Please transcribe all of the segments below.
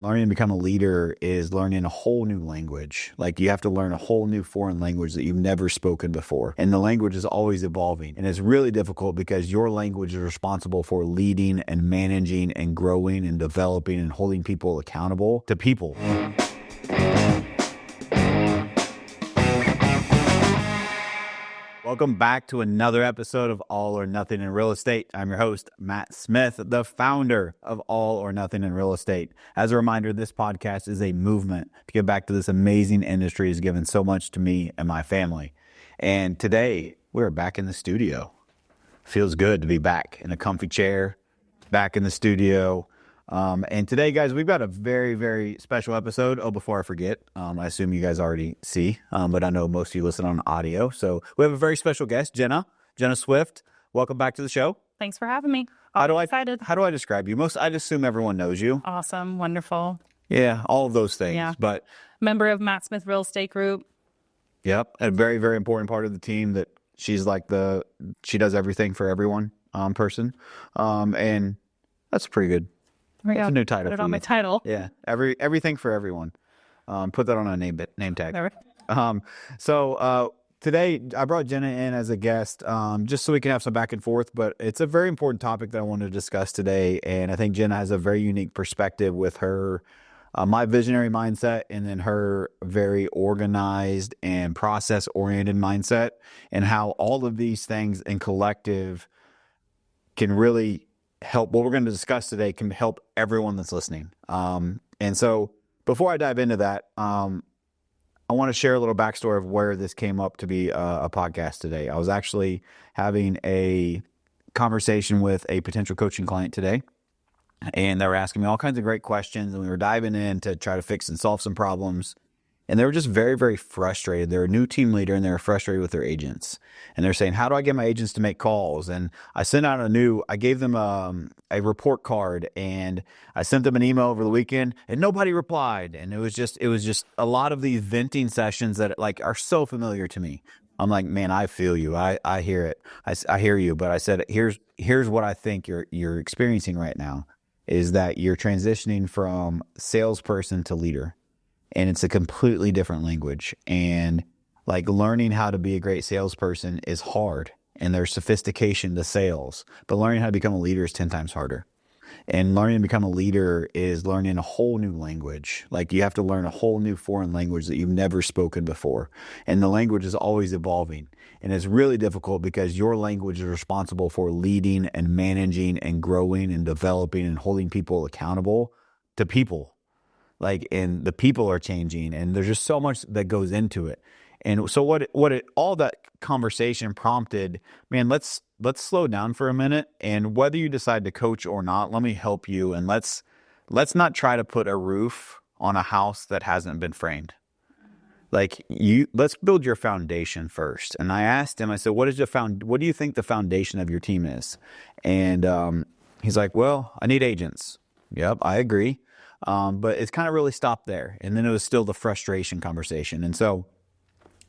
Learning to become a leader is learning a whole new language. Like you have to learn a whole new foreign language that you've never spoken before. And the language is always evolving. And it's really difficult because your language is responsible for leading and managing and growing and developing and holding people accountable to people. Welcome back to another episode of All or Nothing in Real Estate. I'm your host, Matt Smith, the founder of All or Nothing in Real Estate. As a reminder, this podcast is a movement to give back to this amazing industry that's given so much to me and my family. And today, we're back in the studio. Feels good to be back in a comfy chair, back in the studio. And today, guys, we've got a very, very special episode. Oh, before I forget, I assume you guys already see, but I know most of you listen on audio. So we have a very special guest, Jenna Swift. Welcome back to the show. Thanks for having me. Excited. How do I describe you? I assume everyone knows you. Awesome. Wonderful. Yeah, all of those things. Yeah. But member of Matt Smith Real Estate Group. Yep. A very, very important part of the team that she's like she does everything for everyone person. And that's pretty good. That's a new title. Put it on my title. Yeah, everything for everyone. Put that on a name tag. There. Today I brought Jenna in as a guest, just so we can have some back and forth. But it's a very important topic that I wanted to discuss today, and I think Jenna has a very unique perspective with her, my visionary mindset, and then her very organized and process-oriented mindset, and how all of these things in collective can really help. What we're going to discuss today can help everyone that's listening. And so before I dive into that, I want to share a little backstory of where this came up to be a podcast today. I was actually having a conversation with a potential coaching client today, and they were asking me all kinds of great questions, and we were diving in to try to fix and solve some problems. And they were just very, very frustrated. They're a new team leader, and they were frustrated with their agents. And they're saying, how do I get my agents to make calls? And I sent out I gave them a report card, and I sent them an email over the weekend, and nobody replied. And it was just a lot of these venting sessions that are so familiar to me. I'm like, man, I feel you. I hear it. I hear you. But I said, here's what I think you're experiencing right now is that you're transitioning from salesperson to leader. And it's a completely different language. And learning how to be a great salesperson is hard. And there's sophistication to sales. But learning how to become a leader is 10 times harder. And learning to become a leader is learning a whole new language. You have to learn a whole new foreign language that you've never spoken before. And the language is always evolving. And it's really difficult because your language is responsible for leading and managing and growing and developing and holding people accountable to people. And the people are changing, and there's just so much that goes into it. And so all that conversation prompted, man, let's slow down for a minute. And whether you decide to coach or not, let me help you. And let's not try to put a roof on a house that hasn't been framed. Let's build your foundation first. And I asked him, I said, what do you think the foundation of your team is? And he's like, well, I need agents. Yep, I agree. But it's kind of really stopped there. And then it was still the frustration conversation. And so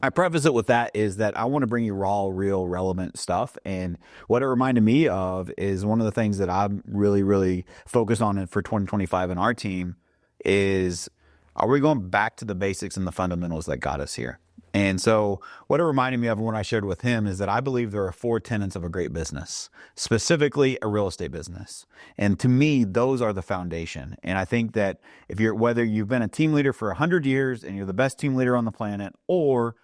I preface it with that is that I want to bring you raw, real, relevant stuff. And what it reminded me of is one of the things that I'm really, really focused on for 2025 in our team is, are we going back to the basics and the fundamentals that got us here? And so what it reminded me of when I shared with him is that I believe there are 4 tenets of a great business, specifically a real estate business. And to me, those are the foundation. And I think that whether you've been a team leader for 100 years and you're the best team leader on the planet, or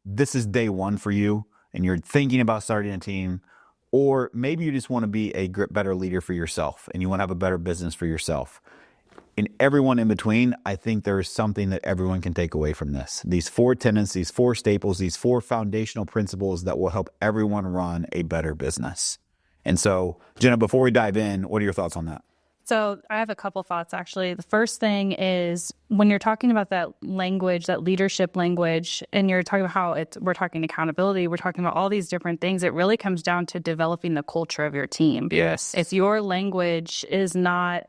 this is day one for you and you're thinking about starting a team, or maybe you just want to be a better leader for yourself and you want to have a better business for yourself. And everyone in between, I think there is something that everyone can take away from this. These 4 tenets, these 4 staples, these 4 foundational principles that will help everyone run a better business. And so, Jenna, before we dive in, what are your thoughts on that? So I have a couple thoughts, actually. The first thing is when you're talking about that language, that leadership language, and you're talking about how we're talking accountability, we're talking about all these different things, it really comes down to developing the culture of your team. Yes. If your language is not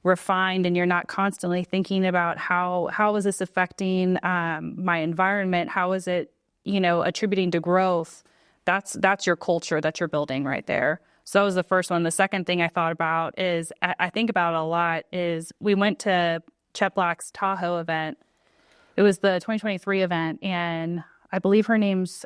refined and you're not constantly thinking about how is this affecting my environment, how is it attributing to growth, that's your culture that you're building right there. So that was the first one. The second thing I thought about is, I think about a lot, is we went to Chet Black's Tahoe event. It was the 2023 event, and I believe her name's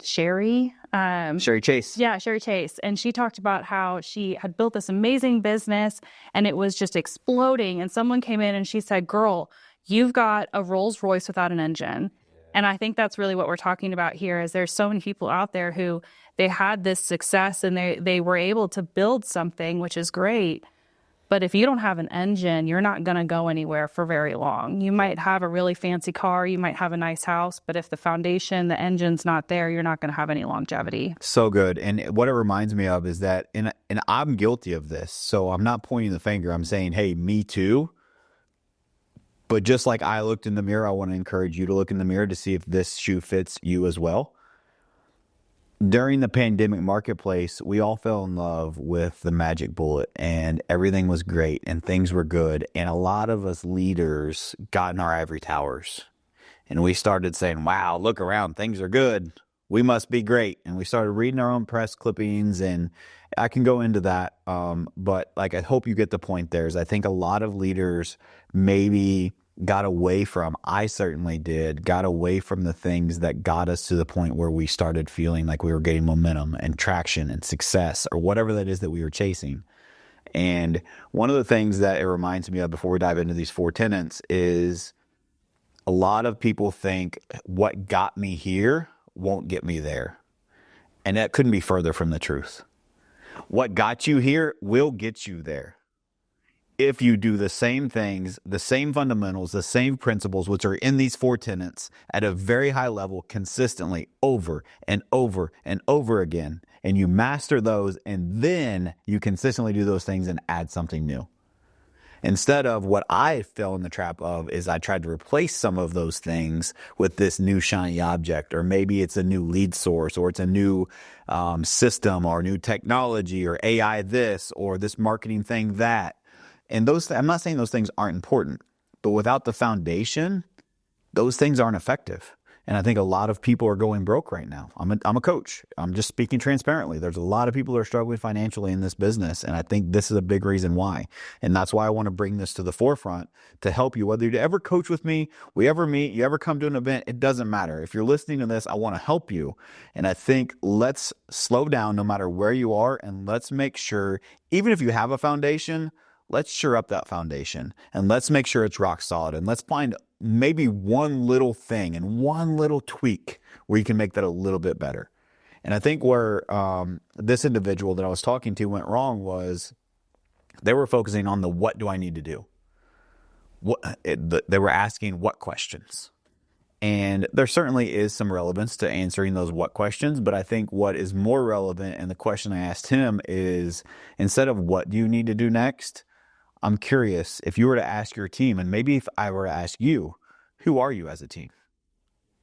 Sherry. Sherry Chase. Yeah, Sherry Chase. And she talked about how she had built this amazing business and it was just exploding. And someone came in and she said, girl, you've got a Rolls Royce without an engine. And I think that's really what we're talking about here is there's so many people out there who they had this success and they were able to build something, which is great. But if you don't have an engine, you're not going to go anywhere for very long. You might have a really fancy car, you might have a nice house, but if the foundation, the engine's not there, you're not going to have any longevity. So good. And what it reminds me of is that, and I'm guilty of this, so I'm not pointing the finger. I'm saying, hey, me too. But just like I looked in the mirror, I want to encourage you to look in the mirror to see if this shoe fits you as well. During the pandemic marketplace, we all fell in love with the magic bullet and everything was great and things were good. And a lot of us leaders got in our ivory towers and we started saying, wow, look around, things are good. We must be great. And we started reading our own press clippings, and I can go into that. But like, I hope you get the point there is I think a lot of leaders maybe got away from, I certainly did, got away from the things that got us to the point where we started feeling like we were getting momentum and traction and success or whatever that is that we were chasing. And one of the things that it reminds me of before we dive into these 4 tenets is a lot of people think what got me here won't get me there. And that couldn't be further from the truth. What got you here will get you there. If you do the same things, the same fundamentals, the same principles, which are in these 4 tenets at a very high level, consistently over and over and over again, and you master those, and then you consistently do those things and add something new. Instead of what I fell in the trap of is I tried to replace some of those things with this new shiny object, or maybe it's a new lead source, or it's a new system, or new technology, or AI this, or this marketing thing that. And I'm not saying those things aren't important, but without the foundation, those things aren't effective. And I think a lot of people are going broke right now. I'm a coach. I'm just speaking transparently. There's a lot of people that are struggling financially in this business. And I think this is a big reason why. And that's why I want to bring this to the forefront to help you. Whether you ever coach with me, we ever meet, you ever come to an event, it doesn't matter. If you're listening to this, I want to help you. And I think let's slow down no matter where you are. And let's make sure, even if you have a foundation, let's shore up that foundation and let's make sure it's rock solid. And let's find maybe one little thing and one little tweak where you can make that a little bit better. And I think where this individual that I was talking to went wrong was they were focusing on the what do I need to do? They were asking what questions. And there certainly is some relevance to answering those what questions, but I think what is more relevant, and the question I asked him is, instead of what do you need to do next, I'm curious if you were to ask your team, and maybe if I were to ask you, who are you as a team?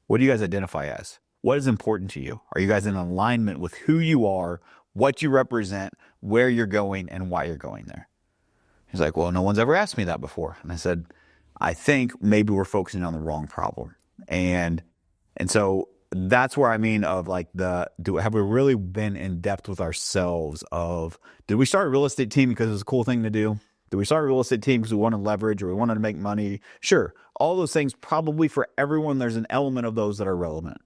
What do you guys identify as? What is important to you? Are you guys in alignment with who you are, what you represent, where you're going, and why you're going there? He's like, well, no one's ever asked me that before. And I said, I think maybe we're focusing on the wrong problem. And so that's where I mean of like have we really been in depth with ourselves of, did we start a real estate team because it was a cool thing to do? Did we start a real estate team because we wanted leverage or we wanted to make money? Sure. All those things, probably for everyone, there's an element of those that are relevant.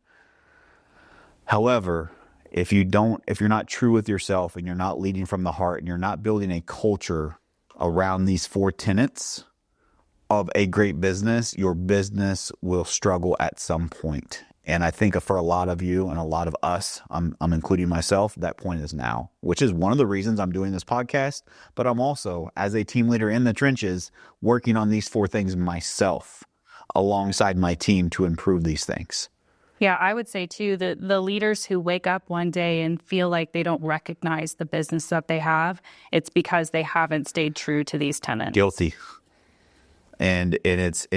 However, if you're not true with yourself and you're not leading from the heart and you're not building a culture around these 4 tenets of a great business, your business will struggle at some point. And I think for a lot of you and a lot of us, I'm including myself, that point is now, which is one of the reasons I'm doing this podcast. But I'm also, as a team leader in the trenches, working on these 4 things myself alongside my team to improve these things. Yeah, I would say too that the leaders who wake up one day and feel like they don't recognize the business that they have, it's because they haven't stayed true to these tenets. Guilty. And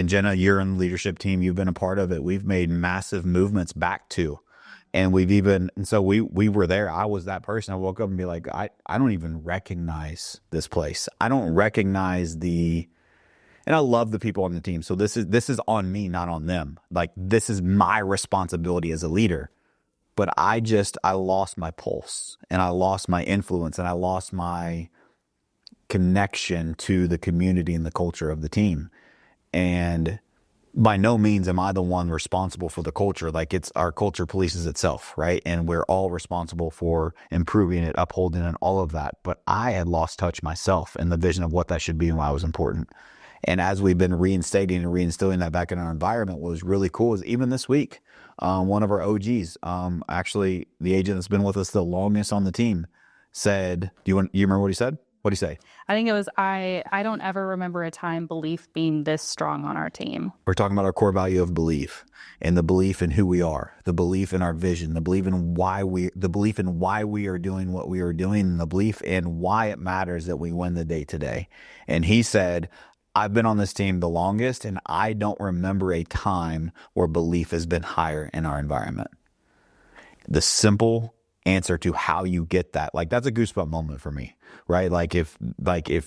Jenna, you're in the leadership team. You've been a part of it. We've made massive movements back to, and so we were there. I was that person. I woke up and be like, I don't even recognize this place. I don't recognize and I love the people on the team. So this is on me, not on them. Like, this is my responsibility as a leader. But I lost my pulse and I lost my influence and I lost my connection to the community and the culture of the team. And by no means am I the one responsible for the culture. Like, it's our culture polices itself, right? And we're all responsible for improving it, upholding it, and all of that. But I had lost touch myself in the vision of what that should be and why it was important. And as we've been reinstating and reinstilling that back in our environment, what was really cool is even this week, one of our OGs, actually the agent that's been with us the longest on the team, said, you remember what he said? What'd he say? I think it was, I don't ever remember a time belief being this strong on our team. We're talking about our core value of belief, and the belief in who we are, the belief in our vision, the belief in why we are doing what we are doing, and the belief in why it matters that we win the day today. And he said, I've been on this team the longest, and I don't remember a time where belief has been higher in our environment. The simple answer to how you get that, like, that's a goosebump moment for me, right? Like if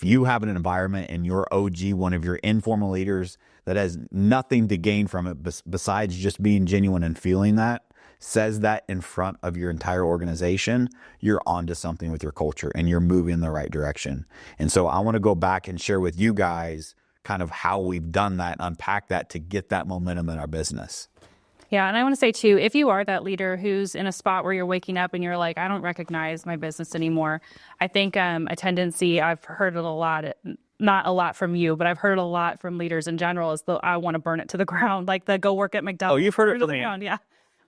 you have an environment and your OG, one of your informal leaders that has nothing to gain from it besides just being genuine and feeling that, says that in front of your entire organization, you're onto something with your culture and you're moving in the right direction. And so I want to go back and share with you guys kind of how we've done that, unpack that to get that momentum in our business. Yeah. And I want to say too, if you are that leader who's in a spot where you're waking up and you're like, I don't recognize my business anymore. I think a tendency, I've heard it a lot, not a lot from you, but I've heard it a lot from leaders in general, is I want to burn it to the ground, like the go work at McDonald's. Oh, you've heard it from me. Yeah.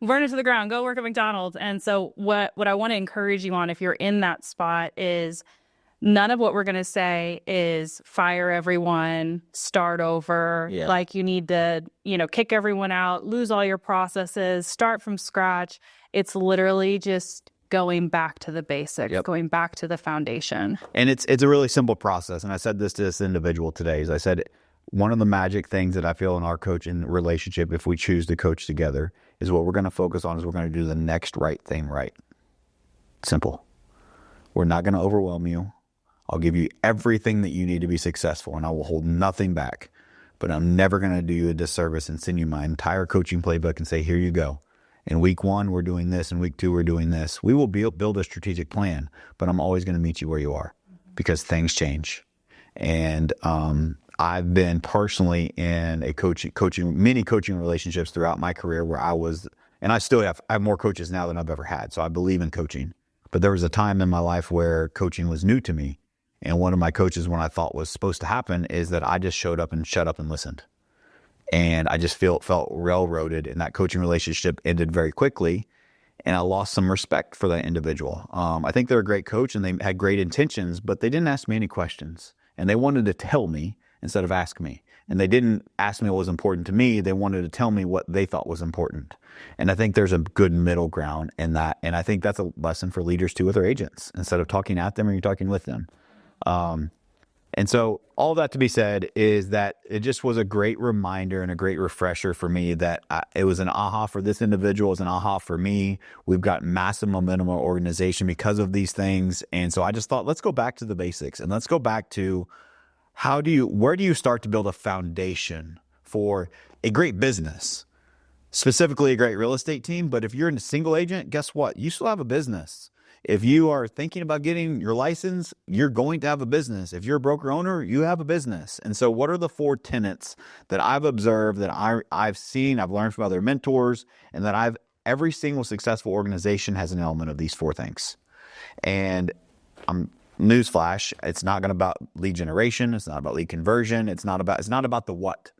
Burn it to the ground, go work at McDonald's. And so what I want to encourage you on, if you're in that spot, is none of what we're going to say is fire everyone, start over. Yeah. Like you need to, kick everyone out, lose all your processes, start from scratch. It's literally just going back to the basics, going back to the foundation. And it's a really simple process. And I said this to this individual today, is I said, one of the magic things that I feel in our coaching relationship, if we choose to coach together, is what we're going to focus on is we're going to do the next right thing right. Simple. We're not going to overwhelm you. I'll give you everything that you need to be successful, and I will hold nothing back. But I'm never going to do you a disservice and send you my entire coaching playbook and say, here you go. In week 1, we're doing this. In week 2, we're doing this. We will build a strategic plan, but I'm always going to meet you where you are because things change. And I've been personally in a many coaching relationships throughout my career where I was, and I still have more coaches now than I've ever had. So I believe in coaching. But there was a time in my life where coaching was new to me. And one of my coaches, when I thought was supposed to happen, is that I just showed up and shut up and listened. And I just felt railroaded, and that coaching relationship ended very quickly. And I lost some respect for that individual. I think they're a great coach and they had great intentions, but they didn't ask me any questions. And they wanted to tell me instead of ask me. And they didn't ask me what was important to me. They wanted to tell me what they thought was important. And I think there's a good middle ground in that. And I think that's a lesson for leaders too with their agents. Instead of talking at them, or you're talking with them. And so all that to be said is that it just was a great reminder and a great refresher for me that it was an aha for this individual, it was an aha for me. We've got massive momentum in our organization because of these things. And so I just thought, let's go back to the basics and let's go back to where do you start to build a foundation for a great business, specifically a great real estate team. But if you're a single agent, guess what? You still have a business. If you are thinking about getting your license, you're going to have a business. If you're a broker owner, you have a business. And so what are the 4 tenets that I've observed, that I've seen, I've learned from other mentors, and that every single successful organization has an element of these 4 things. And newsflash, it's not going to about lead generation. It's not about lead conversion. It's not about the what.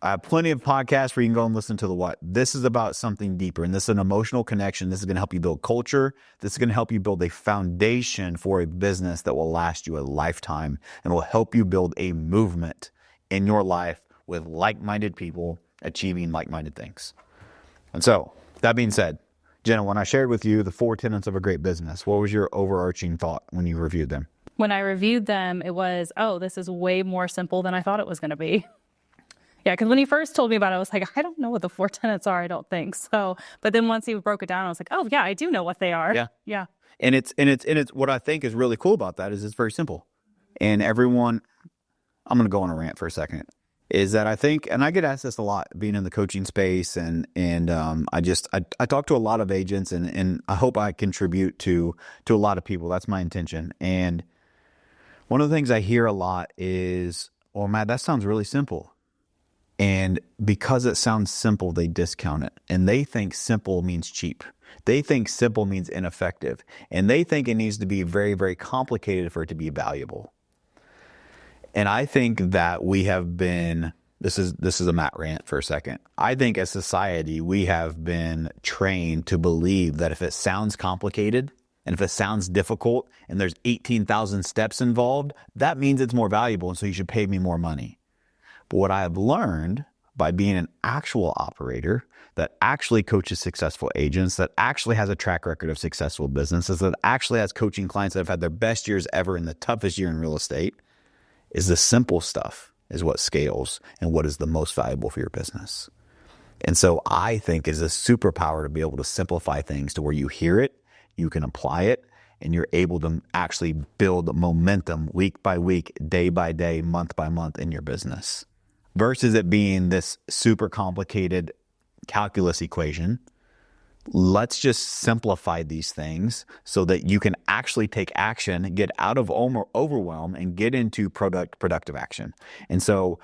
I have plenty of podcasts where you can go and listen to the what. This is about something deeper, and this is an emotional connection. This is going to help you build culture. This is going to help you build a foundation for a business that will last you a lifetime and will help you build a movement in your life with like-minded people achieving like-minded things. And so, that being said, Jenna, when I shared with you the 4 tenets of a great business, what was your overarching thought when you reviewed them? When I reviewed them, it was, this is way more simple than I thought it was going to be. Yeah, because when he first told me about it, I was like, I don't know what the 4 tenets are. I don't think so. But then once he broke it down, I was like, oh yeah, I do know what they are. Yeah. And it's what I think is really cool about that is it's very simple. And everyone, I'm going to go on a rant for a second, is that I think, and I get asked this a lot being in the coaching space, and I talk to a lot of agents, and I hope I contribute to a lot of people. That's my intention. And one of the things I hear a lot is, well, Matt, that sounds really simple. And because it sounds simple, they discount it. And they think simple means cheap. They think simple means ineffective. And they think it needs to be very, very complicated for it to be valuable. And I think that we have been, this is a Matt rant for a second. I think as society, we have been trained to believe that if it sounds complicated and if it sounds difficult and there's 18,000 steps involved, that means it's more valuable. And so you should pay me more money. But what I have learned by being an actual operator that actually coaches successful agents, that actually has a track record of successful businesses, that actually has coaching clients that have had their best years ever in the toughest year in real estate, is the simple stuff is what scales and what is the most valuable for your business. And so I think it's a superpower to be able to simplify things to where you hear it, you can apply it, and you're able to actually build momentum week by week, day by day, month by month in your business. Versus it being this super complicated calculus equation. Let's just simplify these things so that you can actually take action, get out of overwhelm, and get into productive action. And so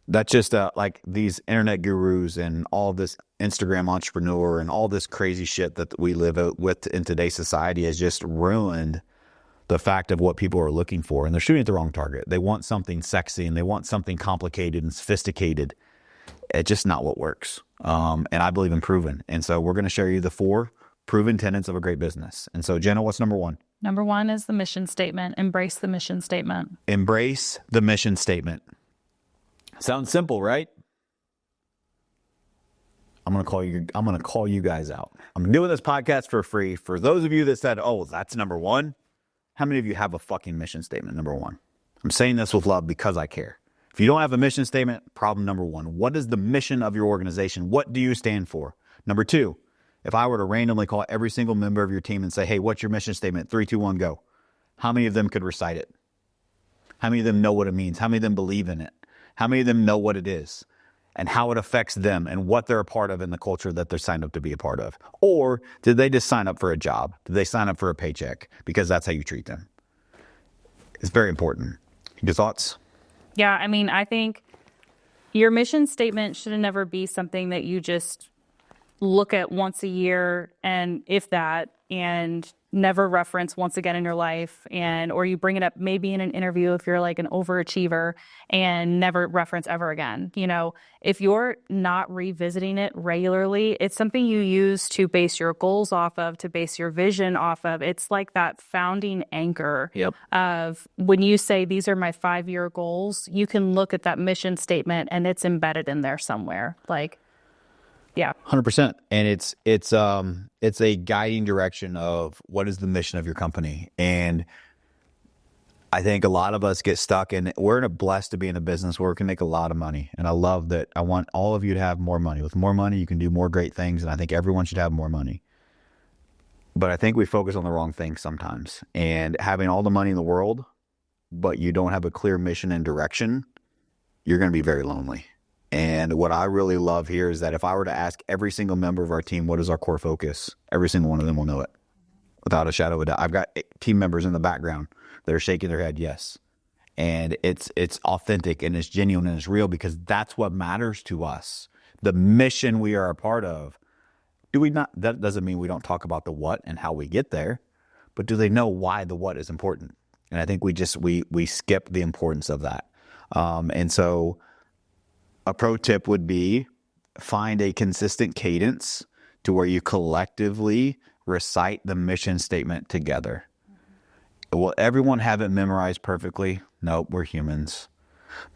that's just like these internet gurus and all this Instagram entrepreneur and all this crazy shit that we live with in today's society has just ruined the fact of what people are looking for. And they're shooting at the wrong target. They want something sexy and they want something complicated and sophisticated. It's just not what works. And I believe in proven. And so we're going to share you the 4 proven tenets of a great business. And so Jenna, what's number 1? Number 1 is the mission statement. Embrace the mission statement. Embrace the mission statement. Sounds simple, right? I'm going to call you guys out. I'm doing this podcast for free. For those of you that said, "Oh, that's number 1." How many of you have a fucking mission statement, number 1? I'm saying this with love because I care. If you don't have a mission statement, problem number 1. What is the mission of your organization? What do you stand for? Number 2, if I were to randomly call every single member of your team and say, "Hey, what's your mission statement? 3, 2, 1, go." How many of them could recite it? How many of them know what it means? How many of them believe in it? How many of them know what it is and how it affects them and what they're a part of in the culture that they're signed up to be a part of? Or did they just sign up for a job? Did they sign up for a paycheck? Because that's how you treat them. It's very important. Your thoughts? Yeah, I mean, I think your mission statement should never be something that you just look at once a year and if that, and never reference once again in your life, or you bring it up maybe in an interview if you're like an overachiever and never reference ever again. You know, if you're not revisiting it regularly, it's something you use to base your goals off of, to base your vision off of. It's like that founding anchor of when you say, "These are my 5-year goals," you can look at that mission statement and it's embedded in there somewhere. Like, yeah. 100%. And it's a guiding direction of what is the mission of your company. And I think a lot of us get stuck in, we're blessed to be in a business where we can make a lot of money. And I love that. I want all of you to have more money. With more money, you can do more great things. And I think everyone should have more money. But I think we focus on the wrong things sometimes. And having all the money in the world, but you don't have a clear mission and direction, you're going to be very lonely. And what I really love here is that if I were to ask every single member of our team, what is our core focus? Every single one of them will know it without a shadow of a doubt. I've got team members in the background that are shaking their head, yes. And it's authentic and it's genuine and it's real because that's what matters to us. The mission we are a part of. Do we not? That doesn't mean we don't talk about the what and how we get there, but do they know why the what is important? And I think we skip the importance of that. And so a pro tip would be find a consistent cadence to where you collectively recite the mission statement together. Will everyone have it memorized perfectly? Nope, we're humans.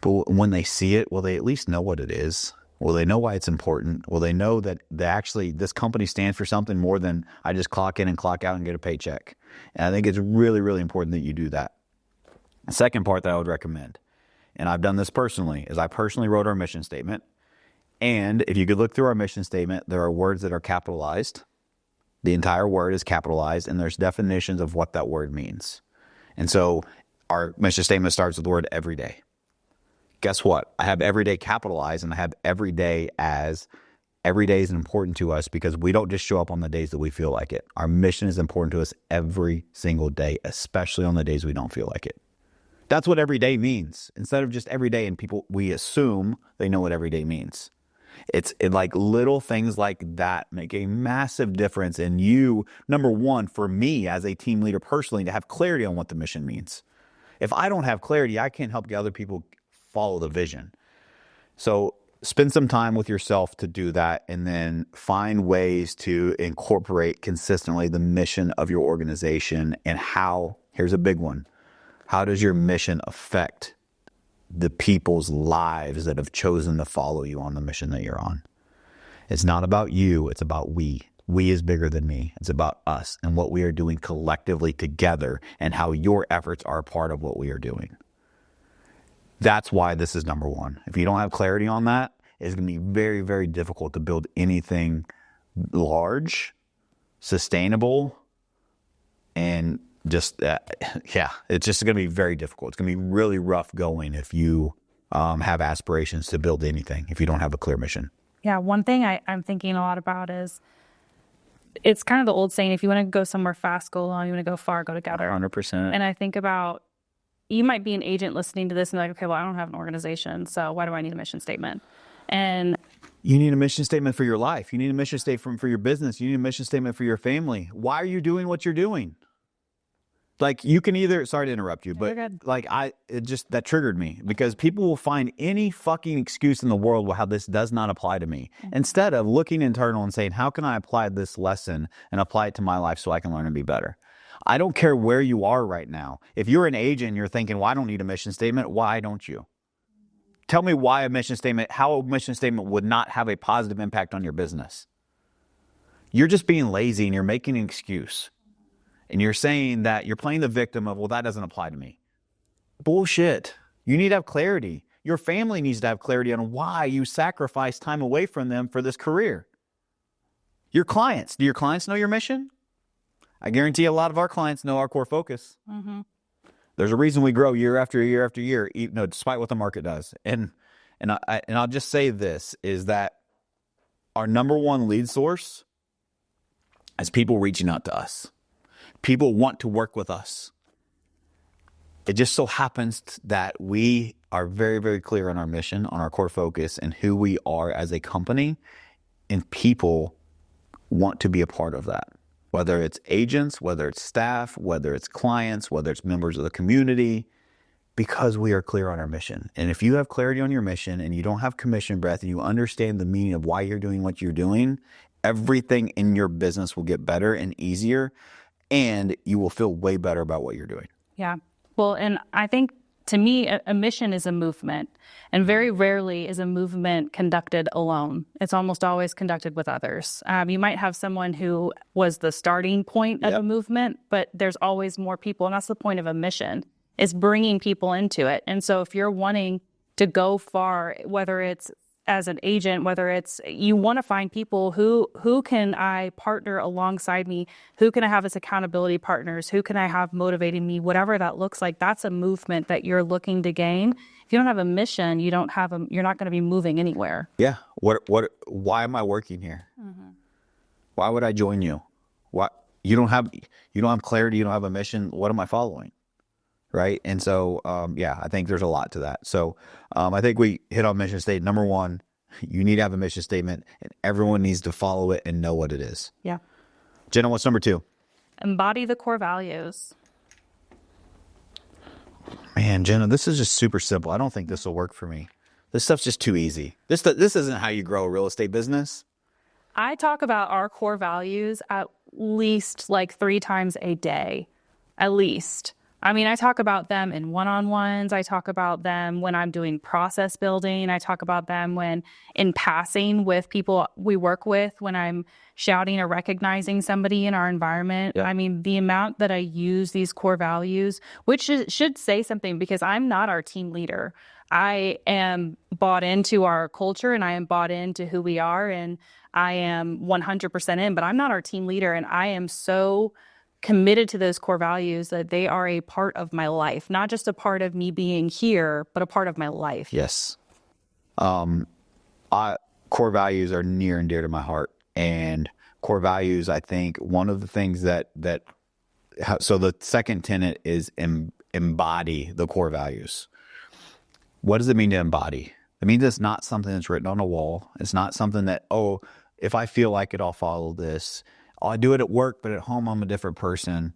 But when they see it, will they at least know what it is? Will they know why it's important? Will they know that this company stands for something more than I just clock in and clock out and get a paycheck? And I think it's really, really important that you do that. The second part that I would recommend, and I've done this personally, is I personally wrote our mission statement. And if you could look through our mission statement, there are words that are capitalized. The entire word is capitalized, and there's definitions of what that word means. And so our mission statement starts with the word every day. Guess what? I have every day capitalized, and I have every day as every day is important to us because we don't just show up on the days that we feel like it. Our mission is important to us every single day, especially on the days we don't feel like it. That's what every day means. Instead of just every day, and we assume they know what every day means. Like little things like that make a massive difference in you. Number one, for me as a team leader personally, to have clarity on what the mission means. If I don't have clarity, I can't help other people follow the vision. So spend some time with yourself to do that, and then find ways to incorporate consistently the mission of your organization. And here's a big one. How does your mission affect the people's lives that have chosen to follow you on the mission that you're on? It's not about you. It's about we. We is bigger than me. It's about us and what we are doing collectively together, and how your efforts are a part of what we are doing. That's why this is number one. If you don't have clarity on that, it's going to be very, very difficult to build anything large, sustainable, and just, it's just going to be very difficult. It's going to be really rough going if you have aspirations to build anything, if you don't have a clear mission. Yeah, one thing I'm thinking a lot about is, it's kind of the old saying, if you want to go somewhere fast, go alone. You want to go far, go together. 100%. And I think about, you might be an agent listening to this and like, okay, well, I don't have an organization, so why do I need a mission statement? And you need a mission statement for your life. You need a mission statement for your business. You need a mission statement for your family. Why are you doing what you're doing? Like, you can either, sorry to interrupt you, but like that triggered me, because people will find any fucking excuse in the world how this does not apply to me. Mm-hmm. Instead of looking internal and saying, how can I apply this lesson and apply it to my life so I can learn and be better? I don't care where you are right now. If you're an agent and you're thinking, well, I don't need a mission statement, why don't you? Tell me how a mission statement would not have a positive impact on your business. You're just being lazy and you're making an excuse. And you're saying that you're playing the victim of, well, that doesn't apply to me. Bullshit. You need to have clarity. Your family needs to have clarity on why you sacrifice time away from them for this career. Your clients. Do your clients know your mission? I guarantee a lot of our clients know our core focus. Mm-hmm. There's a reason we grow year after year after year, despite what the market does. And I'll just say this, is that our number one lead source is people reaching out to us. People want to work with us. It just so happens that we are very, very clear on our mission, on our core focus, and who we are as a company. And people want to be a part of that. Whether it's agents, whether it's staff, whether it's clients, whether it's members of the community, because we are clear on our mission. And if you have clarity on your mission and you don't have commission breath and you understand the meaning of why you're doing what you're doing, everything in your business will get better and easier, and you will feel way better about what you're doing. Yeah. Well, and I think, to me, a mission is a movement, and very rarely is a movement conducted alone. It's almost always conducted with others. You might have someone who was the starting point of a movement, but there's always more people, and that's the point of a mission, is bringing people into it. And so if you're wanting to go far, whether it's as an agent, whether it's you want to find people who can I partner alongside me, who can I have as accountability partners, who can I have motivating me, whatever that looks like, that's a movement that you're looking to gain. If you don't have a mission, you're not going to be moving anywhere. Yeah. Why am I working here? Mm-hmm. Why would I join you? Why you don't have clarity, you don't have a mission, what am I following? Right. And so, I think there's a lot to that. So I think we hit on mission statement. Number one, you need to have a mission statement, and everyone needs to follow it and know what it is. Yeah. Jenna, what's number two? Embody the core values. Man, Jenna, this is just super simple. I don't think this will work for me. This stuff's just too easy. This isn't how you grow a real estate business. I talk about our core values at least like 3 times a day, at least. I mean, I talk about them in one-on-ones. I talk about them when I'm doing process building. I talk about them when in passing with people we work with, when I'm shouting or recognizing somebody in our environment. Yeah. I mean, the amount that I use these core values, which should say something, because I'm not our team leader. I am bought into our culture and I am bought into who we are, and I am 100% in, but I'm not our team leader, and I am so committed to those core values that they are a part of my life, not just a part of me being here, but a part of my life. Yes. Core values are near and dear to my heart, and core values, I think one of the things so the second tenet is embody the core values. What does it mean to embody? It means it's not something that's written on a wall. It's not something that, oh, if I feel like it, I'll follow this. Oh, I do it at work, but at home, I'm a different person.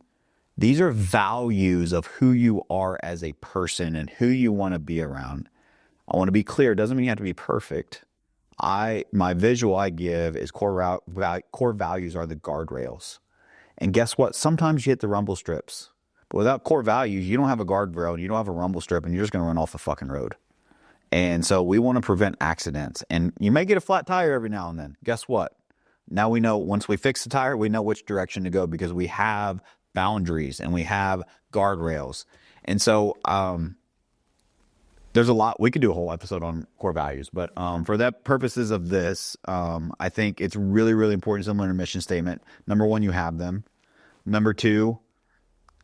These are values of who you are as a person and who you want to be around. I want to be clear. It doesn't mean you have to be perfect. My visual I give is core values are the guardrails. And guess what? Sometimes you hit the rumble strips. But without core values, you don't have a guardrail and you don't have a rumble strip and you're just going to run off the fucking road. And so we want to prevent accidents. And you may get a flat tire every now and then. Guess what? Now we know once we fix the tire, we know which direction to go because we have boundaries and we have guardrails. And so there's a lot. We could do a whole episode on core values, but for that purposes of this, I think it's really, really important, similar to mission statement. Number one, you have them. Number two,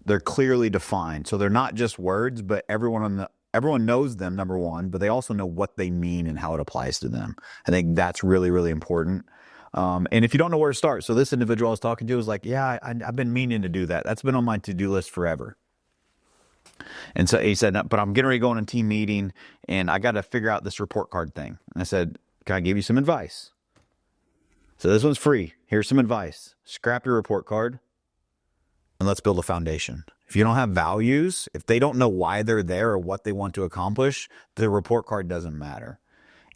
they're clearly defined. So they're not just words, but everyone knows them, number one, but they also know what they mean and how it applies to them. I think that's really, really important. And if you don't know where to start, so this individual I was talking to was like, yeah, I've been meaning to do that. That's been on my to-do list forever. And so he said, but I'm getting ready to go on a team meeting and I got to figure out this report card thing. And I said, can I give you some advice? So this one's free. Here's some advice. Scrap your report card and let's build a foundation. If you don't have values, if they don't know why they're there or what they want to accomplish, the report card doesn't matter.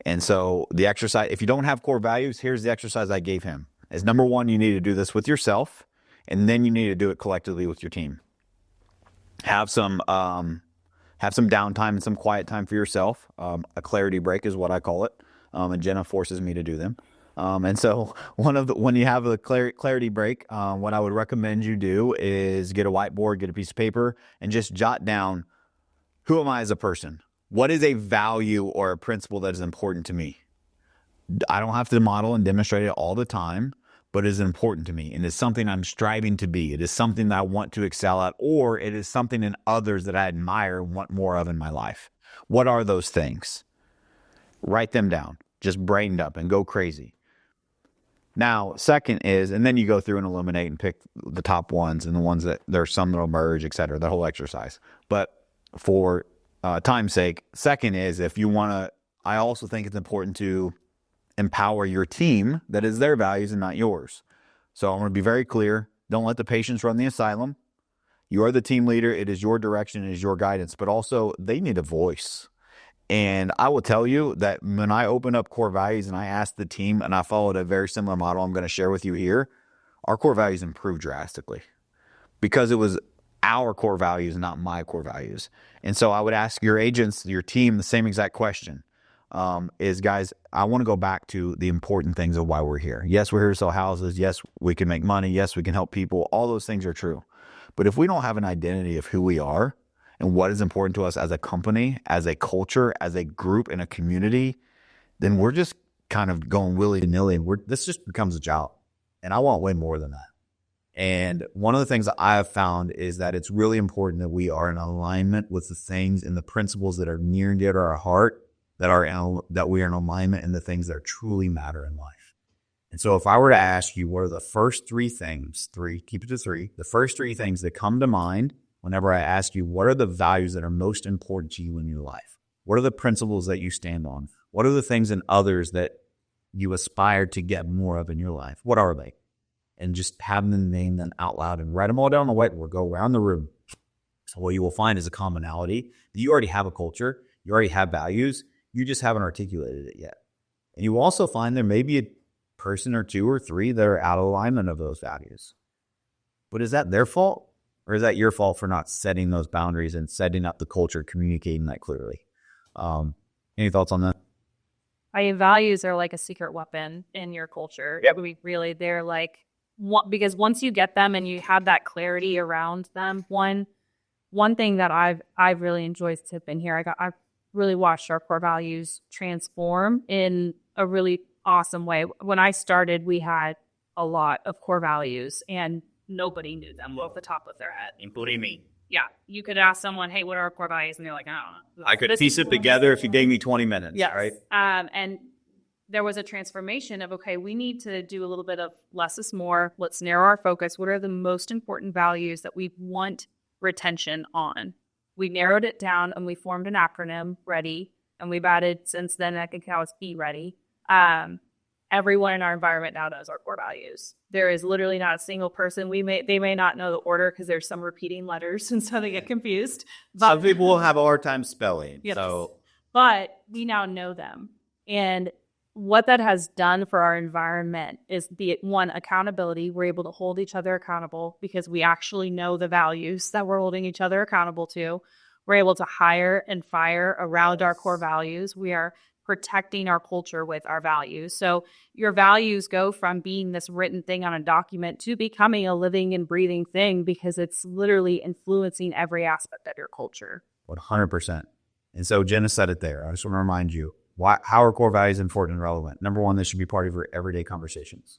And so the exercise, if you don't have core values, here's the exercise I gave him. Is number one, you need to do this with yourself, and then you need to do it collectively with your team. Have some downtime and some quiet time for yourself. A clarity break is what I call it. And Jenna forces me to do them. And so when you have a clarity break, what I would recommend you do is get a whiteboard, get a piece of paper, and just jot down, who am I as a person? What is a value or a principle that is important to me? I don't have to model and demonstrate it all the time, but it is important to me. And it's something I'm striving to be. It is something that I want to excel at, or it is something in others that I admire and want more of in my life. What are those things? Write them down. Just brain dump and go crazy. Now, second is, and then you go through and eliminate and pick the top ones and the ones that there's some that'll merge, et cetera, that whole exercise. But for time's sake, second is if you want to, I also think it's important to empower your team that is their values and not yours. So I want to be very clear. Don't let the patients run the asylum. You are the team leader. It is your direction. It is your guidance, but also they need a voice. And I will tell you that when I open up core values and I asked the team and I followed a very similar model I'm going to share with you here, our core values improved drastically because it was our core values, not my core values. And so I would ask your agents, your team, the same exact question. Is guys, I want to go back to the important things of why we're here. Yes, we're here to sell houses. Yes, we can make money. Yes, we can help people. All those things are true. But if we don't have an identity of who we are and what is important to us as a company, as a culture, as a group, and a community, then we're just kind of going willy-nilly. This just becomes a job. And I want way more than that. And one of the things that I have found is that it's really important that we are in alignment with the things and the principles that are near and dear to our heart, that we are in alignment in the things that truly matter in life. And so if I were to ask you, what are the first three things, keep it to three, the first three things that come to mind whenever I ask you, what are the values that are most important to you in your life? What are the principles that you stand on? What are the things in others that you aspire to get more of in your life? What are they? And just have them name them out loud and write them all down on the whiteboard. Go around the room. So what you will find is a commonality. You already have a culture. You already have values. You just haven't articulated it yet. And you will also find there may be a person or two or three that are out of alignment of those values. But is that their fault? Or is that your fault for not setting those boundaries and setting up the culture, communicating that clearly? Any thoughts on that? Values are like a secret weapon in your culture. Yep. They're like, because once you get them and you have that clarity around them, one thing that I've really enjoyed since I've been here, I've really watched our core values transform in a really awesome way. When I started, we had a lot of core values and nobody knew them off the top of their head, including me. Yeah, you could ask someone, "Hey, what are our core values?" And they're like, "I don't know." I could piece it together if you gave me 20 minutes. Yes. Right? And there was a transformation of, okay, we need to do a little bit of less is more. Let's narrow our focus. What are the most important values that we want retention on? We narrowed it down and we formed an acronym, READY, and we've added since then, I think now it's Be Ready. Everyone in our environment now knows our core values. There is literally not a single person. They may not know the order because there's some repeating letters, and so they get confused. But some people will have a hard time spelling. Yes. So, but we now know them, and what that has done for our environment is one, accountability. We're able to hold each other accountable because we actually know the values that we're holding each other accountable to. We're able to hire and fire around our core values. We are protecting our culture with our values. So your values go from being this written thing on a document to becoming a living and breathing thing because it's literally influencing every aspect of your culture. 100%. And so Jenna said it there. I just want to remind you, how are core values important and relevant? Number one, this should be part of your everyday conversations.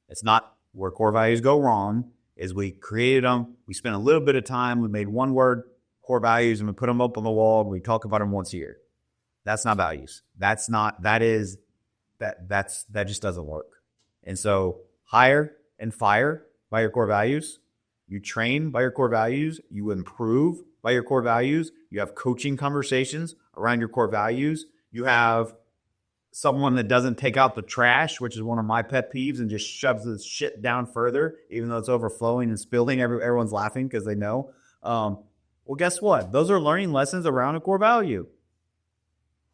It's not where core values go wrong, is we created them, we spent a little bit of time, we made one word, core values, and we put them up on the wall, and we talk about them once a year. That's not values. That just doesn't work. And so hire and fire by your core values. You train by your core values. You improve by your core values. You have coaching conversations around your core values. You have someone that doesn't take out the trash, which is one of my pet peeves, and just shoves this shit down further, even though it's overflowing and spilling. Everyone's laughing because they know. Well, guess what? Those are learning lessons around a core value.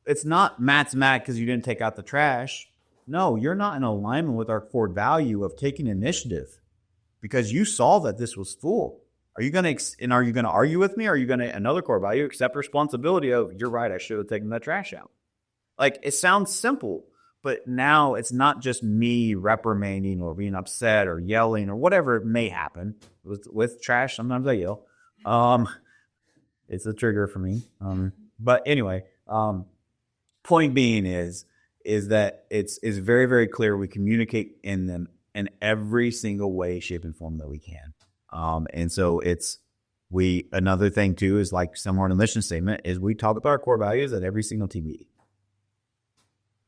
It's not Matt's mad because you didn't take out the trash. No, you're not in alignment with our core value of taking initiative because you saw that this was full. Are you going to argue with me? Or are you going to, another core value, accept responsibility of, you're right, I should have taken that trash out? Like, it sounds simple, but now it's not just me reprimanding or being upset or yelling or whatever may happen with trash. Sometimes I yell. It's a trigger for me. But anyway, point being is that it's very, very clear we communicate in them in every single way, shape, and form that we can. And so another thing too is, like somewhere in the mission statement, is we talk about our core values at every single team meeting.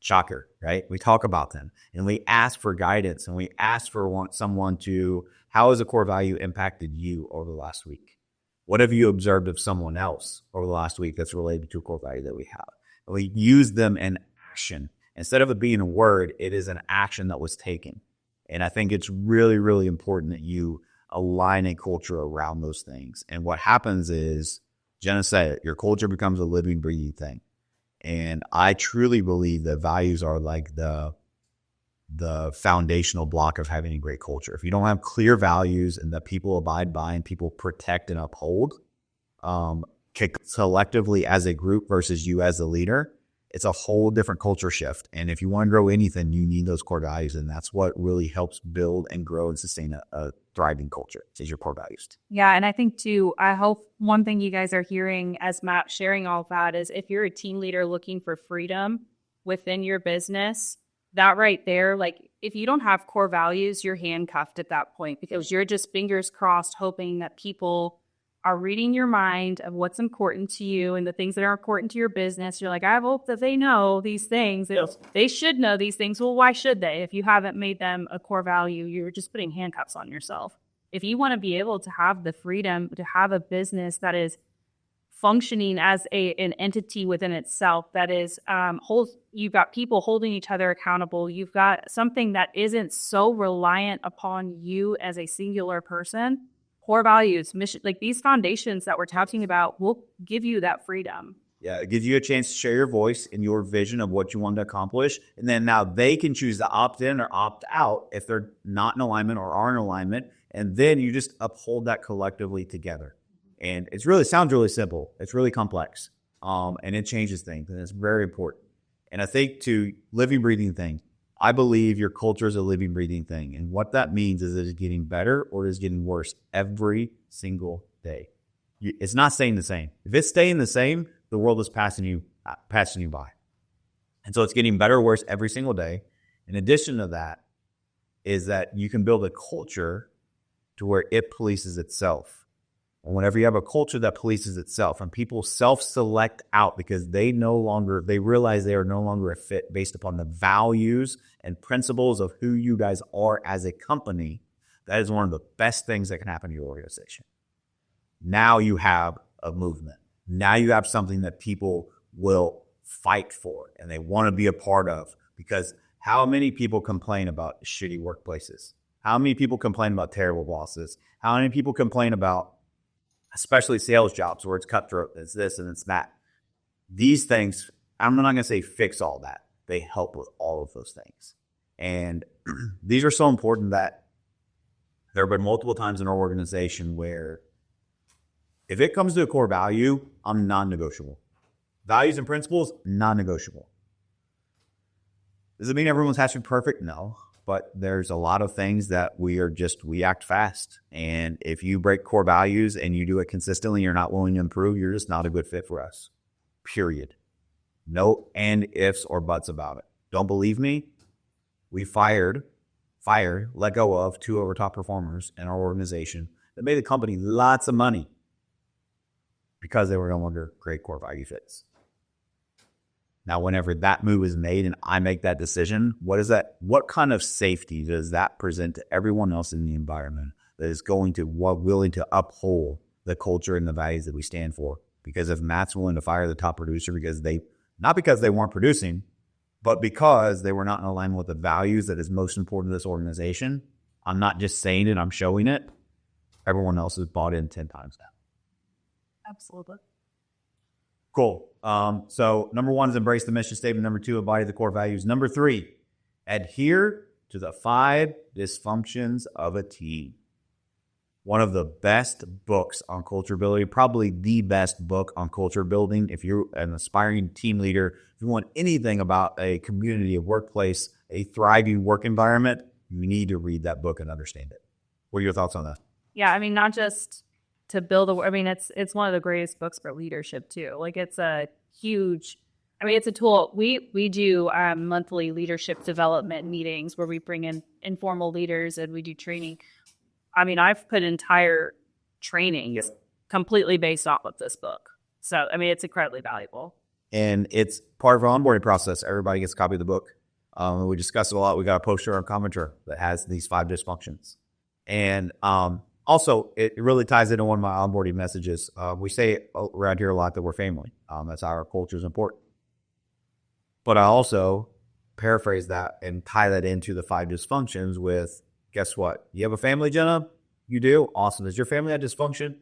Shocker, right? We talk about them and we ask for guidance and we ask for someone to, how has a core value impacted you over the last week? What have you observed of someone else over the last week that's related to a core value that we have? And we use them in action. Instead of it being a word, it is an action that was taken. And I think it's really, really important that you align a culture around those things. And what happens is, Jenna said it, your culture becomes a living, breathing thing. And I truly believe that values are like the foundational block of having a great culture. If you don't have clear values and that people abide by and people protect and uphold, collectively as a group versus you as a leader, it's a whole different culture shift. And if you want to grow anything, you need those core values. And that's what really helps build and grow and sustain a thriving culture, is your core values. Yeah. And I think too, I hope one thing you guys are hearing as Matt sharing all of that is, if you're a team leader looking for freedom within your business, that right there, like, if you don't have core values, you're handcuffed at that point because you're just fingers crossed hoping that people are reading your mind of what's important to you and the things that are important to your business. You're like, I hope that they know these things. Yes. They should know these things. Well, why should they? If you haven't made them a core value, you're just putting handcuffs on yourself. If you want to be able to have the freedom to have a business that is functioning as an entity within itself, that is you've got people holding each other accountable. You've got something that isn't so reliant upon you as a singular person. Core values, mission, like these foundations that we're talking about will give you that freedom. Yeah, it gives you a chance to share your voice and your vision of what you want to accomplish. And then now they can choose to opt in or opt out if they're not in alignment or are in alignment. And then you just uphold that collectively together. And sounds really simple. It's really complex. And it changes things. And it's very important. And I think to living, breathing thing, I believe your culture is a living, breathing thing. And what that means is, it is getting better or it is getting worse every single day. It's not staying the same. If it's staying the same, the world is passing you by. And so it's getting better or worse every single day. In addition to that, is that you can build a culture to where it polices itself. And whenever you have a culture that polices itself and people self-select out because they realize they are no longer a fit based upon the values and principles of who you guys are as a company, that is one of the best things that can happen to your organization. Now you have a movement. Now you have something that people will fight for and they want to be a part of, because how many people complain about shitty workplaces? How many people complain about terrible bosses? How many people complain about, especially sales jobs where it's cutthroat, it's this and it's that? These things, I'm not going to say fix all that. They help with all of those things. And these are so important that there have been multiple times in our organization where if it comes to a core value, I'm non-negotiable. Values and principles, non-negotiable. Does it mean everyone's has to be perfect? No. But there's a lot of things that we act fast. And if you break core values and you do it consistently, you're not willing to improve, you're just not a good fit for us. Period. No and ifs or buts about it. Don't believe me? We let go of 2 of our top performers in our organization that made the company lots of money because they were no longer great core value fits. Now, whenever that move is made and I make that decision, what kind of safety does that present to everyone else in the environment that is willing to uphold the culture and the values that we stand for? Because if Matt's willing to fire the top producer not because they weren't producing, but because they were not in alignment with the values that is most important to this organization, I'm not just saying it, I'm showing it. Everyone else has bought in 10 times now. Absolutely. Cool. So number 1 is embrace the mission statement. Number 2, embody the core values. Number 3, adhere to the 5 dysfunctions of a team. One of the best books on culture building, probably the best book on culture building. If you're an aspiring team leader, if you want anything about a community, a workplace, a thriving work environment, you need to read that book and understand it. What are your thoughts on that? Yeah, I mean, not just to build it's one of the greatest books for leadership too. Like it's a tool. We do monthly leadership development meetings where we bring in informal leaders and we do training. I mean, I've put entire trainings completely based off of this book. So, I mean, it's incredibly valuable. And it's part of our onboarding process. Everybody gets a copy of the book. We discuss it a lot. We got a poster or commenter that has these 5 dysfunctions. And also, it really ties into one of my onboarding messages. We say around here a lot that we're family. That's how our culture is important. But I also paraphrase that and tie that into the 5 dysfunctions with, guess what? You have a family, Jenna? You do? Awesome. Does your family have dysfunction?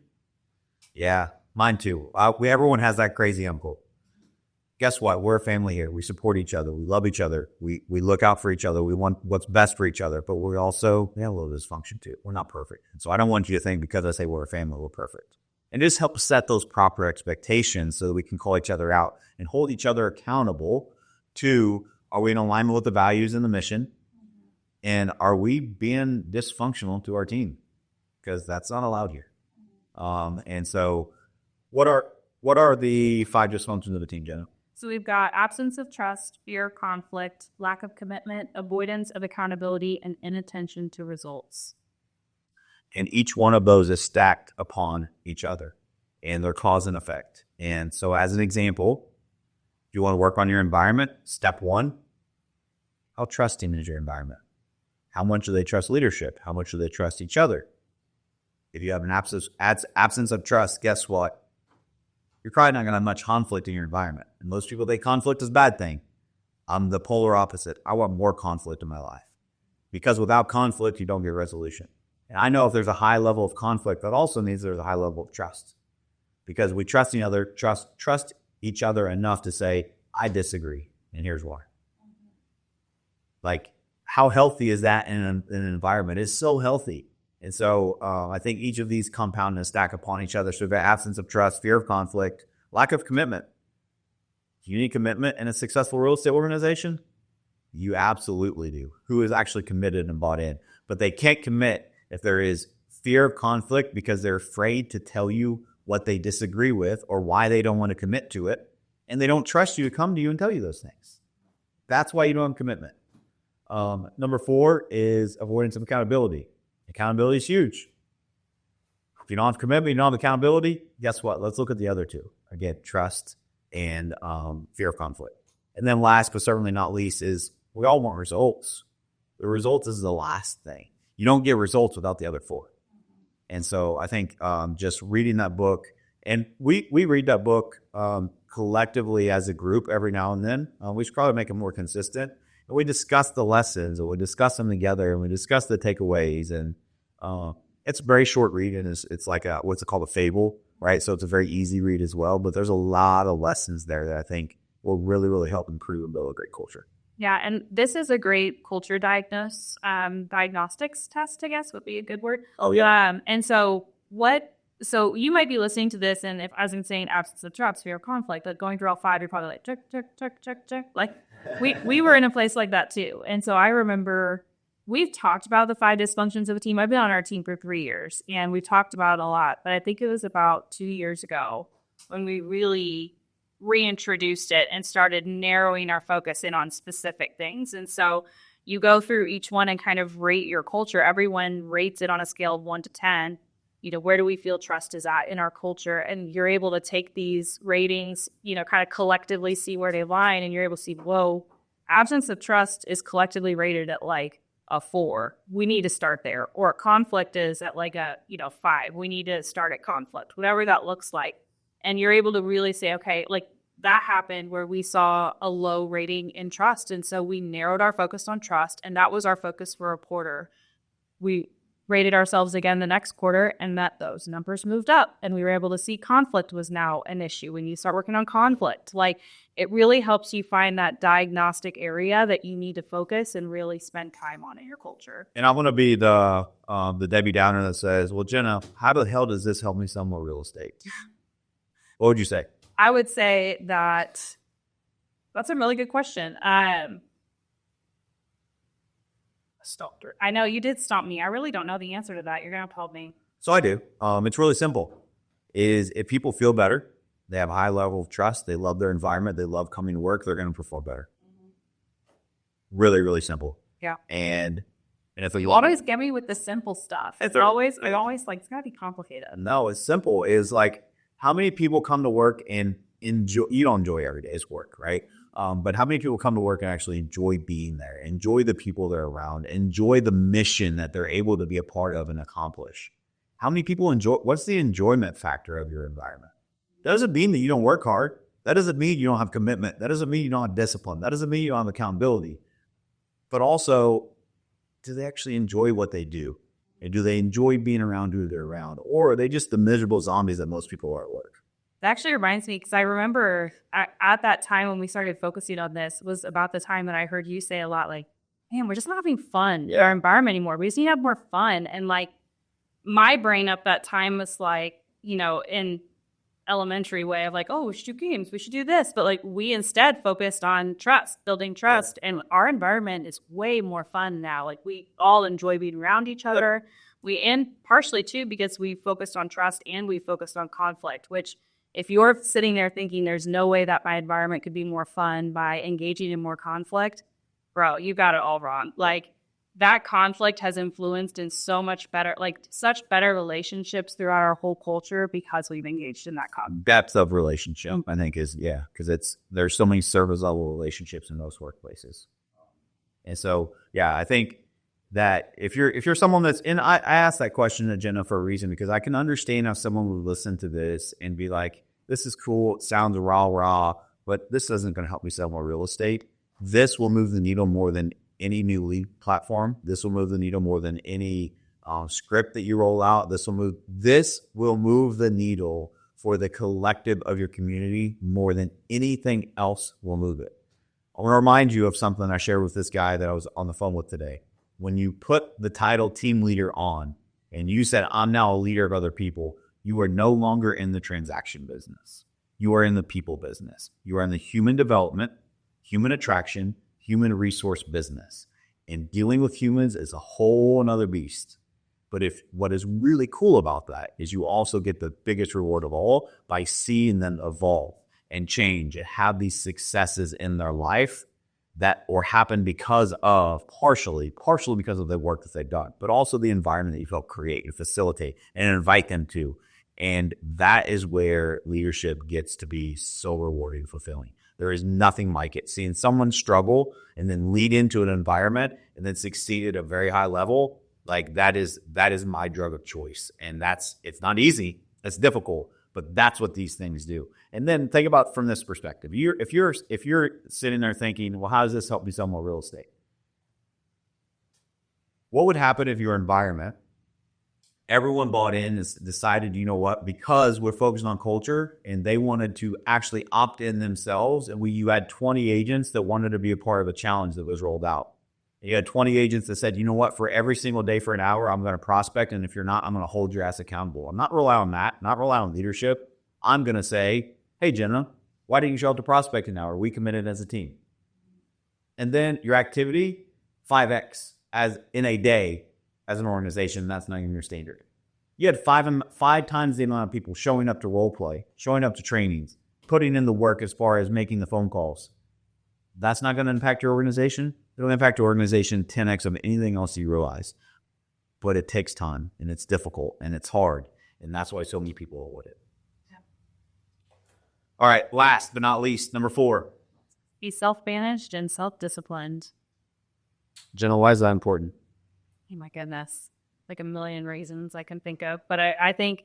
Yeah, mine too. Everyone has that crazy uncle. Guess what? We're a family here. We support each other. We love each other. We look out for each other. We want what's best for each other. But we have a little dysfunction too. We're not perfect. And so I don't want you to think because I say we're a family, we're perfect. And just help set those proper expectations so that we can call each other out and hold each other accountable to, are we in alignment with the values and the mission? And are we being dysfunctional to our team? Because that's not allowed here. And so what are the 5 dysfunctions of the team, Jenna? So we've got absence of trust, fear of conflict, lack of commitment, avoidance of accountability, and inattention to results. And each one of those is stacked upon each other, and they're cause and effect. And so as an example, if you want to work on your environment, step 1, how trusting is your environment? How much do they trust leadership? How much do they trust each other? If you have an absence of trust, guess what? You're probably not going to have much conflict in your environment. And most people think conflict is a bad thing. I'm the polar opposite. I want more conflict in my life. Because without conflict, you don't get resolution. And I know if there's a high level of conflict, that also means there's a high level of trust. Because we trust each other enough to say, I disagree, and here's why. Like, how healthy is that in an environment? It's so healthy. And so I think each of these compound and stack upon each other. So we've got absence of trust, fear of conflict, lack of commitment. Do you need commitment in a successful real estate organization? You absolutely do. Who is actually committed and bought in? But they can't commit if there is fear of conflict because they're afraid to tell you what they disagree with or why they don't want to commit to it. And they don't trust you to come to you and tell you those things. That's why you don't have commitment. Number 4 is avoidance of accountability. Accountability is huge. If you don't have commitment, you don't have accountability, guess what? Let's look at the other 2. Again, trust and fear of conflict. And then last but certainly not least is we all want results. The results is the last thing. You don't get results without the other 4. And so I think just reading that book And we read that book collectively as a group every now and then. We should probably make it more consistent. And we discuss the lessons, and we discuss them together, and we discuss the takeaways. And it's a very short read, and it's like what's it called, a fable, right? So it's a very easy read as well. But there's a lot of lessons there that I think will really, really help improve and build a great culture. Yeah, and this is a great culture diagnostics test, I guess would be a good word. Oh, yeah. And so you might be listening to this, and if I was saying absence of trust, fear of conflict, but going through all 5, you're probably like, check. Like we were in a place like that too. And so I remember we've talked about the 5 dysfunctions of a team. I've been on our team for 3 years, and we've talked about it a lot, but I think it was about 2 years ago when we really reintroduced it and started narrowing our focus in on specific things. And so you go through each one and kind of rate your culture. Everyone rates it on a scale of 1 to 10. Where do we feel trust is at in our culture? And you're able to take these ratings, kind of collectively see where they line, and you're able to see, whoa, absence of trust is collectively rated at like a 4. We need to start there. Or conflict is at like a 5. We need to start at conflict, whatever that looks like. And you're able to really say, okay, like that happened where we saw a low rating in trust. And so we narrowed our focus on trust. And that was our focus for a quarter. We rated ourselves again the next quarter, and that those numbers moved up. And we were able to see conflict was now an issue. When you start working on conflict, like it really helps you find that diagnostic area that you need to focus and really spend time on in your culture. And I want to be the Debbie Downer that says, well, Jenna, how the hell does this help me sell more real estate? What would you say? I would say that's a really good question. Stopped her. I know you did stomp me. I really don't know the answer to that. You're going to have to help me. So I do. It's really simple. Is if people feel better, they have a high level of trust, they love their environment, they love coming to work, they're going to perform better. Really, really simple. Yeah. And if you always get me with the simple stuff. I always like, it's got to be complicated. No, it's simple. Is like, how many people come to work and enjoy? You don't enjoy every day's work, right? But how many people come to work and actually enjoy being there, enjoy the people they're around, enjoy the mission that they're able to be a part of and accomplish? How many people enjoy? What's the enjoyment factor of your environment? That doesn't mean that you don't work hard. That doesn't mean you don't have commitment. That doesn't mean you don't have discipline. That doesn't mean you don't have accountability. But also, do they actually enjoy what they do? And do they enjoy being around who they're around? Or are they just the miserable zombies that most people are at work? That actually reminds me, because I remember at that time when we started focusing on this was about the time that I heard you say a lot, like, man, we're just not having fun in our environment anymore. We just need to have more fun. And like my brain at that time was like, in elementary way of like, oh, we should do games, we should do this. But like we instead focused on trust, building trust. Yeah. And our environment is way more fun now. Like we all enjoy being around each other. And partially too, because we focused on trust and we focused on conflict, which if you're sitting there thinking there's no way that my environment could be more fun by engaging in more conflict, bro, you got it all wrong. Like that conflict has influenced in so much better, like such better relationships throughout our whole culture because we've engaged in that conflict. Depth of relationship, I think is, because there's so many service level relationships in most workplaces. And so, I think that if you're someone that's in, I asked that question to Jenna for a reason, because I can understand how someone would listen to this and be like, this is cool, it sounds raw, but this isn't going to help me sell more real estate. This will move the needle more than any new lead platform. This will move the needle more than any script that you roll out. This will move the needle for the collective of your community more than anything else will move it. I want to remind you of something I shared with this guy that I was on the phone with today. When you put the title team leader on and you said, I'm now a leader of other people, you are no longer in the transaction business. You are in the people business. You are in the human development, human attraction, human resource business. And dealing with humans is a whole another beast. But what is really cool about that is you also get the biggest reward of all by seeing them evolve and change and have these successes in their life that or happen because of partially because of the work that they've done, but also the environment that you help create and facilitate and invite them to. And that is where leadership gets to be so rewarding and fulfilling. There is nothing like it. Seeing someone struggle and then lead into an environment and then succeed at a very high level, like that is my drug of choice. And it's not easy. It's difficult, But that's what these things do. And then think about from this perspective. If you're sitting there thinking, well, how does this help me sell more real estate? What would happen if your environment, everyone bought in and decided, you know what, because we're focused on culture and they wanted to actually opt in themselves, and you had 20 agents that wanted to be a part of a challenge that was rolled out. You had 20 agents that said, you know what, for every single day for an hour, I'm going to prospect. And if you're not, I'm going to hold your ass accountable. I'm not relying on that, not relying on leadership. I'm going to say, hey, Jenna, why didn't you show up to prospect an hour? We committed as a team. And then your activity, 5X as in a day as an organization. That's not even your standard. You had five times the amount of people showing up to role play, showing up to trainings, putting in the work as far as making the phone calls. That's not going to impact your organization. It'll impact your organization 10x of anything else you realize. But it takes time, and it's difficult, and it's hard. And that's why so many people avoid it. Yeah. All right, last but not least, number 4. Be self-managed and self-disciplined. Jenna, why is that important? Oh my goodness. Like a million reasons I can think of. But I think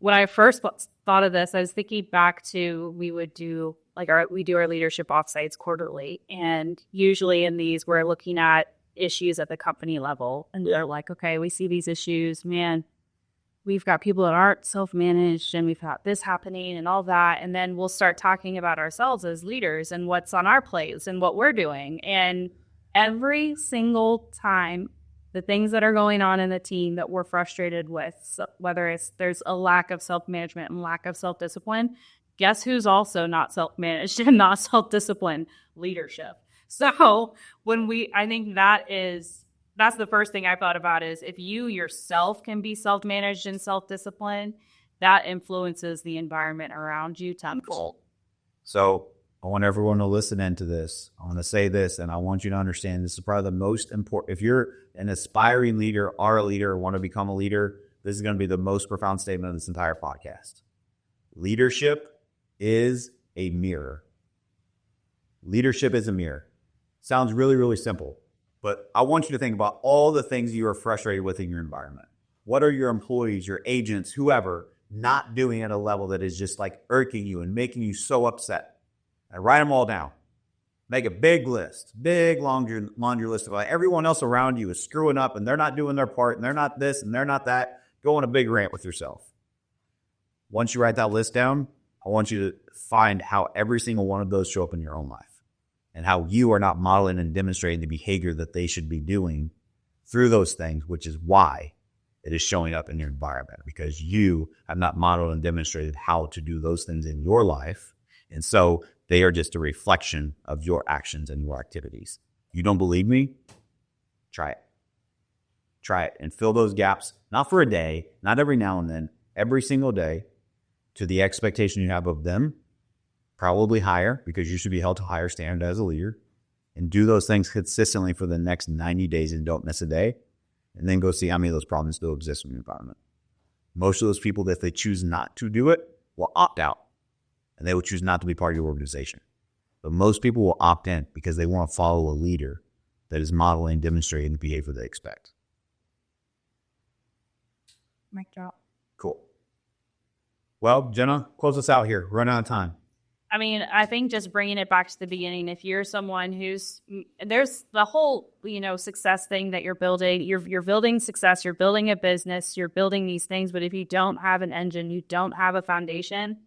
when I first thought of this, I was thinking back to we do our leadership offsites quarterly. And usually in these, we're looking at issues at the company level. And they're like, okay, we see these issues. Man, we've got people that aren't self-managed and we've got this happening and all that. And then we'll start talking about ourselves as leaders and what's on our plates and what we're doing. And every single time, the things that are going on in the team that we're frustrated with, so whether there's a lack of self-management and lack of self-discipline, guess who's also not self-managed and not self-disciplined? Leadership. So I think that's the first thing I thought about is if you yourself can be self-managed and self-disciplined, that influences the environment around you tenfold. So I want everyone to listen into this. I want to say this, and I want you to understand this is probably the most important. If you're an aspiring leader, are a leader, or want to become a leader, this is going to be the most profound statement of this entire podcast. Leadership is a mirror. Leadership is a mirror. Sounds really, really simple, but I want you to think about all the things you are frustrated with in your environment. What are your employees, your agents, whoever, not doing at a level that is just like irking you and making you so upset? And write them all down. Make a big list, big laundry list of everyone else around you is screwing up and they're not doing their part and they're not this and they're not that. Go on a big rant with yourself. Once you write that list down, I want you to find how every single one of those show up in your own life and how you are not modeling and demonstrating the behavior that they should be doing through those things, which is why it is showing up in your environment, because you have not modeled and demonstrated how to do those things in your life. And so they are just a reflection of your actions and your activities. You don't believe me? Try it. Try it and fill those gaps, not for a day, not every now and then, every single day, to the expectation you have of them, probably higher, because you should be held to a higher standard as a leader, and do those things consistently for the next 90 days and don't miss a day, and then go see how many of those problems still exist in your environment. Most of those people, if they choose not to do it, will opt out. And they will choose not to be part of your organization. But most people will opt in because they want to follow a leader that is modeling and demonstrating the behavior they expect. Mic drop. Cool. Well, Jenna, close us out here. Run out of time. I mean, I think just bringing it back to the beginning, if you're someone there's the whole, success thing that you're building, you're building success, you're building a business, you're building these things. But if you don't have an engine, you don't have a foundation,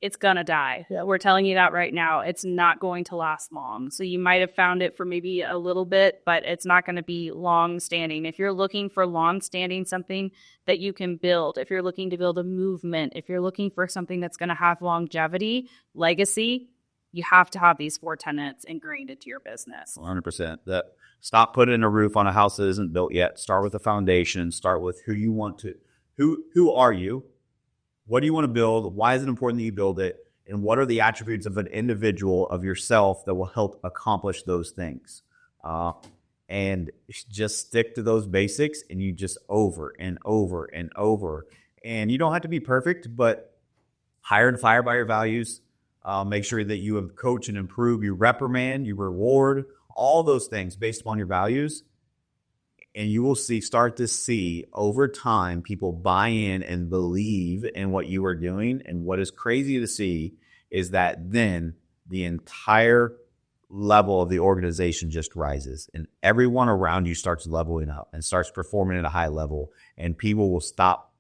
it's going to die. Yeah. We're telling you that right now. It's not going to last long. So you might have found it for maybe a little bit, but it's not going to be long standing. If you're looking for long standing, something that you can build, if you're looking to build a movement, if you're looking for something that's going to have longevity, legacy, you have to have these 4 tenets ingrained into your business. 100%. Stop putting a roof on a house that isn't built yet. Start with a foundation. Start with who are you? What do you want to build? Why is it important that you build it? And what are the attributes of an individual, of yourself, that will help accomplish those things? And just stick to those basics, and you just over and over and over. And you don't have to be perfect, but hire and fire by your values. Make sure that you coach and improve. You reprimand, you reward, all those things based upon your values. And you will start to see over time people buy in and believe in what you are doing. And what is crazy to see is that then the entire level of the organization just rises, and everyone around you starts leveling up and starts performing at a high level, and people will stop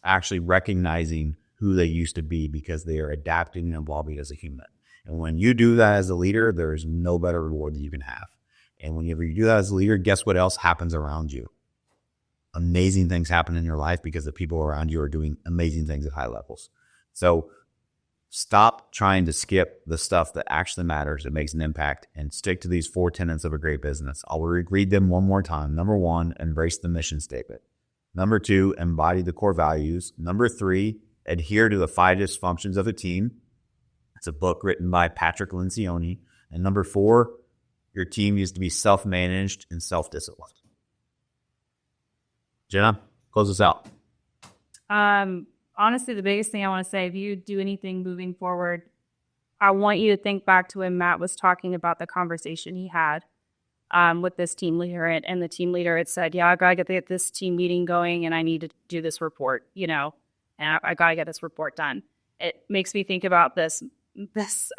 actually recognizing who they used to be because they are adapting and evolving as a human. And when you do that as a leader, there is no better reward that you can have. And whenever you do that as a leader, guess what else happens around you? Amazing things happen in your life because the people around you are doing amazing things at high levels. So stop trying to skip the stuff that actually matters, that makes an impact, and stick to these 4 tenets of a great business. I'll read them one more time. Number 1, embrace the mission statement. Number 2, embody the core values. Number 3, adhere to the 5 dysfunctions of a team. It's a book written by Patrick Lencioni. And number 4, your team needs to be self-managed and self-disciplined. Jenna, close us out. Honestly, the biggest thing I want to say, if you do anything moving forward, I want you to think back to when Matt was talking about the conversation he had with this team leader. And the team leader had said, yeah, I got to get this team meeting going and I need to do this report, and I got to get this report done. It makes me think about this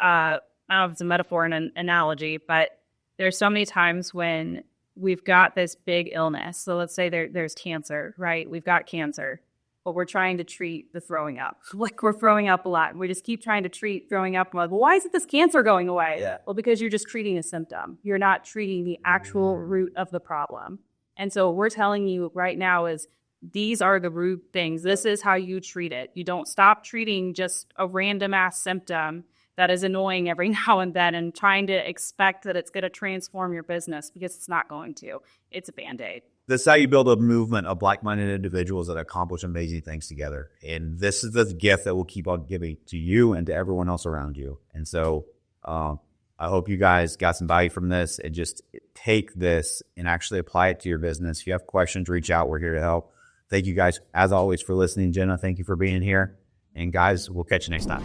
I don't know if it's a metaphor and an analogy, but there's so many times when we've got this big illness. So let's say there's cancer, right? We've got cancer, but we're trying to treat the throwing up. Like we're throwing up a lot. We just keep trying to treat throwing up. Well, why isn't this cancer going away? Yeah. Well, because you're just treating a symptom. You're not treating the actual root of the problem. And so what we're telling you right now is these are the root things. This is how you treat it. You don't stop treating just a random ass symptom that is annoying every now and then and trying to expect that it's going to transform your business, because it's not going to. It's a Band-Aid. This is how you build a movement of like-minded individuals that accomplish amazing things together. And this is the gift that will keep on giving to you and to everyone else around you. And so I hope you guys got some value from this, and just take this and actually apply it to your business. If you have questions, reach out. We're here to help. Thank you guys, as always, for listening. Jenna, thank you for being here. And guys, we'll catch you next time.